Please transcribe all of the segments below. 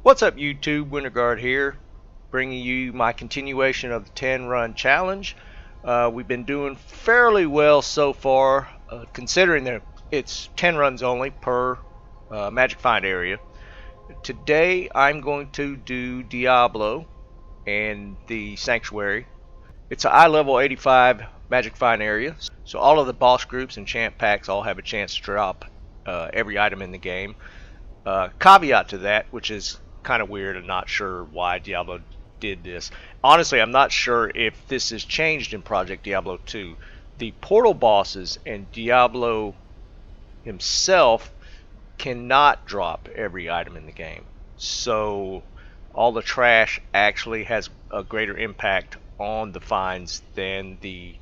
What's up YouTube, Winterguard here, bringing you my continuation of the 10 run challenge. We've been doing fairly well so far, considering that it's 10 runs only per Magic Find area. Today I'm going to do Diablo and the Sanctuary. It's an eye level 85 Magic Find area, so all of the boss groups and champ packs all have a chance to drop every item in the game. Caveat to that, which is kind of weird and not sure why Diablo did this. Honestly, I'm not sure if this has changed in Project Diablo 2. The portal bosses and Diablo himself cannot drop every item in the game. So all the trash actually has a greater impact on the finds than the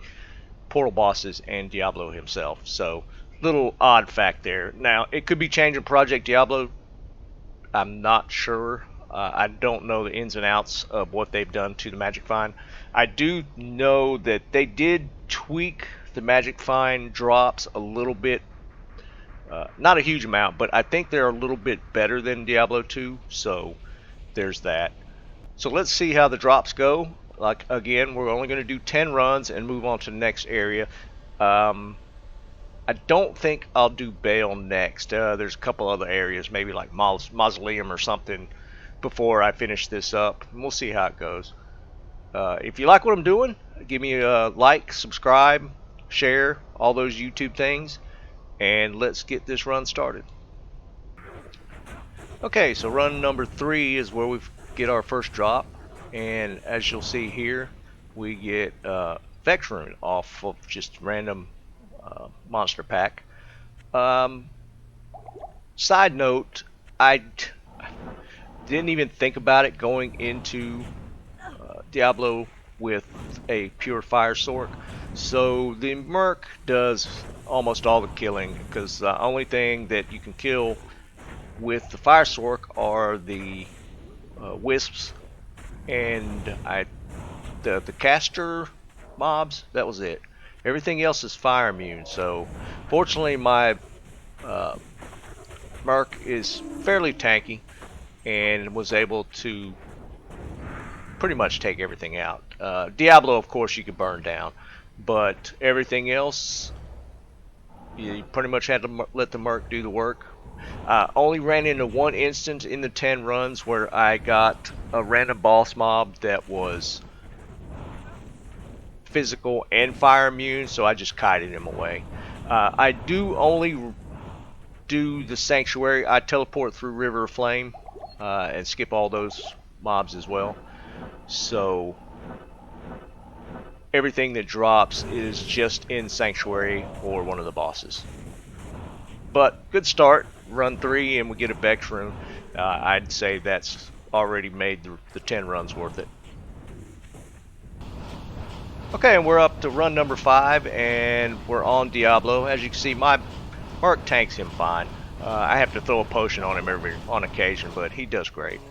portal bosses and Diablo himself. So little odd fact there. Now it could be changing Project Diablo. I'm not sure. I don't know the ins and outs of what they've done to the Magic Find. I do know that they did tweak the Magic Find drops a little bit. Not a huge amount, but I think they're a little bit better than Diablo 2. So there's that. So let's see how the drops go. Like again, we're only going to do 10 runs and move on to the next area. I don't think I'll do Baal next. There's a couple other areas, maybe like Mausoleum or something, before I finish this up. And we'll see how it goes. If you like what I'm doing, give me a like, subscribe, share, all those YouTube things, and let's get this run started. Okay, so run number 3 is where we get our first drop, and as you'll see here, we get Vex Rune off of just random monster pack. Side note, I didn't even think about it going into Diablo with a pure fire sorc. So the merc does almost all the killing, because the only thing that you can kill with the fire sorc are the wisps and the caster mobs. That was it. Everything else is fire immune, so fortunately my merc is fairly tanky and was able to pretty much take everything out. Diablo, of course, you could burn down, but everything else, you pretty much had to let the merc do the work. Only ran into one instance in the 10 runs where I got a random boss mob that was physical and fire immune, so I just kited him away. I do only do the Sanctuary. I teleport through River of Flame and skip all those mobs as well. So everything that drops is just in Sanctuary or one of the bosses. But good start, run 3, and we get a Vex Rune. I'd say that's already made the 10 runs worth it. Okay, and we're up to run number 5, and we're on Diablo. As you can see, my merc tanks him fine. I have to throw a potion on him on occasion, but he does great.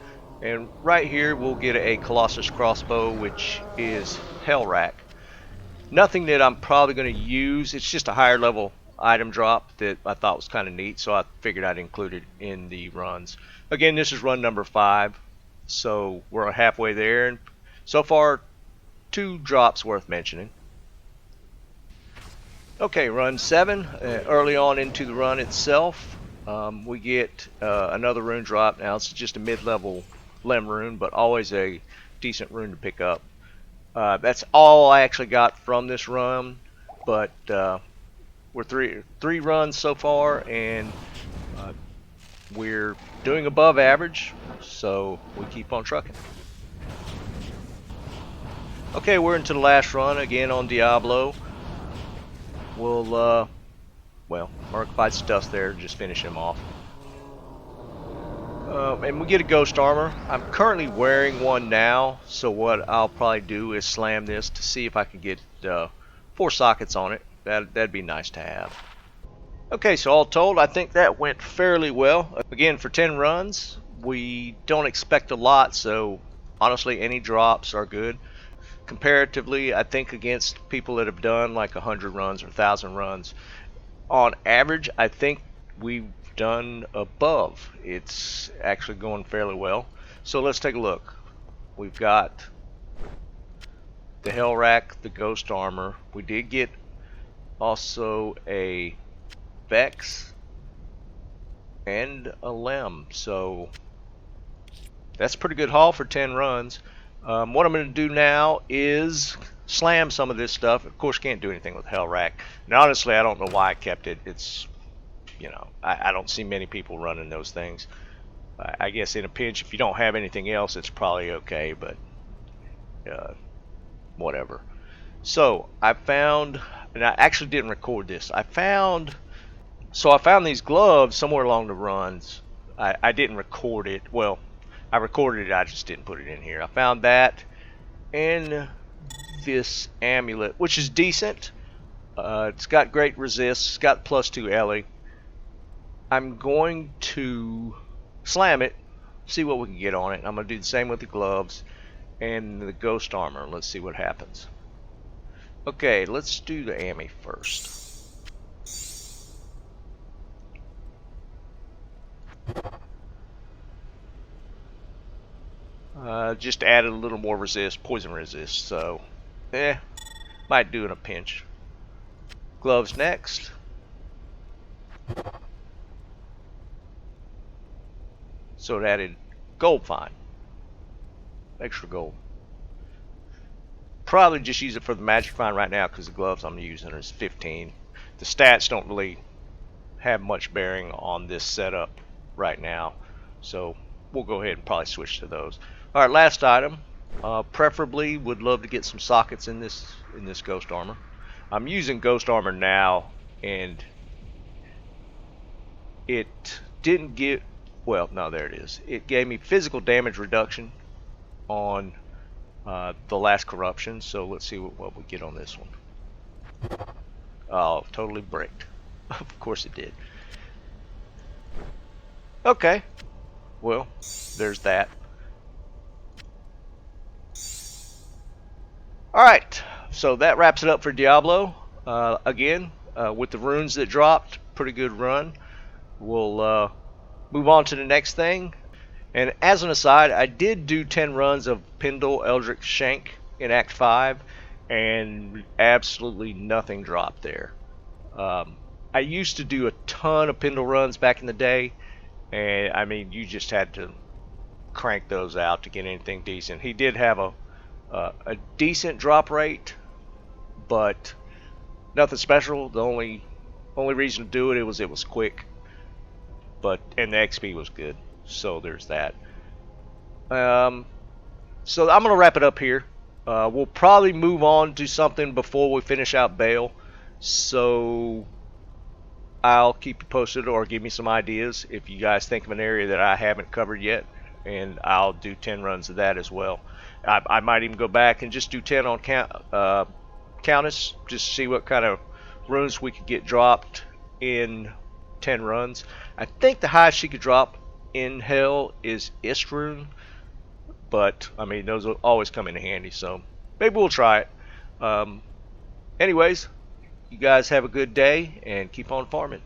And right here, we'll get a Colossus crossbow, which is Hellrack. Nothing that I'm probably going to use. It's just a higher level item drop that I thought was kind of neat, so I figured I'd include it in the runs. Again, this is run number 5, so we're halfway there, and so far 2 drops worth mentioning. Okay, run 7. Early on into the run itself, we get another rune drop. Now it's just a mid-level Lem rune, but always a decent rune to pick up. That's all I actually got from this run, but we're three runs so far, and we're doing above average, so we keep on trucking. Okay, we're into the last run again on Diablo. We'll well, Merc bites dust there, just finish him off. And we get a ghost armor. I'm currently wearing one now, so what I'll probably do is slam this to see if I can get 4 sockets on it. That'd be nice to have. Okay, so all told, I think that went fairly well. Again, for 10 runs, we don't expect a lot, so honestly, any drops are good. Comparatively, I think against people that have done like 100 runs or 1,000 runs, on average, I think we've done above. It's actually going fairly well. So let's take a look. We've got the Hell Rack, the Ghost Armor. We did get also a Vex and a Limb, so that's a pretty good haul for 10 runs. What I'm going to do now is slam some of this stuff. Of course, can't do anything with Hell Rack. And honestly, I don't know why I kept it. It's, you know, I don't see many people running those things. I guess in a pinch, if you don't have anything else, it's probably okay, but whatever. So I found, and I actually didn't record this. I found these gloves somewhere along the runs. I didn't record it. Well, I recorded it, I just didn't put it in here. I found that and this amulet, which is decent. It's got great resist. It's got +2 Ellie. I'm going to slam it, see what we can get on it. I'm going to do the same with the gloves and the Ghost Armor. Let's see what happens. Okay, let's do the Ami first. Just added a little more poison resist, so might do in a pinch. Gloves next. So it added gold fine, extra gold. Probably just use it for the magic fine right now because the gloves I'm using is 15. The stats don't really have much bearing on this setup right now, so we'll go ahead and probably switch to those. All right, last item. Preferably would love to get some sockets in this Ghost Armor. I'm using Ghost Armor now, and it didn't get, well, no, there it is. It gave me physical damage reduction on the last corruption, so let's see what we get on this one. Oh, totally bricked. Of course it did. Okay, well, there's that. Alright, so that wraps it up for Diablo. Again, with the runes that dropped, pretty good run. We'll move on to the next thing. And as an aside, I did do 10 runs of Pendle Eldritch Shank in Act 5, and absolutely nothing dropped there. I used to do a ton of Pendle runs back in the day, and I mean, you just had to crank those out to get anything decent. He did have a decent drop rate, but nothing special. The only reason to do it was quick, and the XP was good. So there's that. So I'm gonna wrap it up here. We'll probably move on to something before we finish out Bale. So I'll keep you posted, or give me some ideas if you guys think of an area that I haven't covered yet, and I'll do 10 runs of that as well. I might even go back and just do 10 on Countess, just to see what kind of runes we could get dropped in 10 runs. I think the highest she could drop in Hell is Istrun, but I mean, those will always come in handy, so maybe we'll try it. Anyways, you guys have a good day and keep on farming.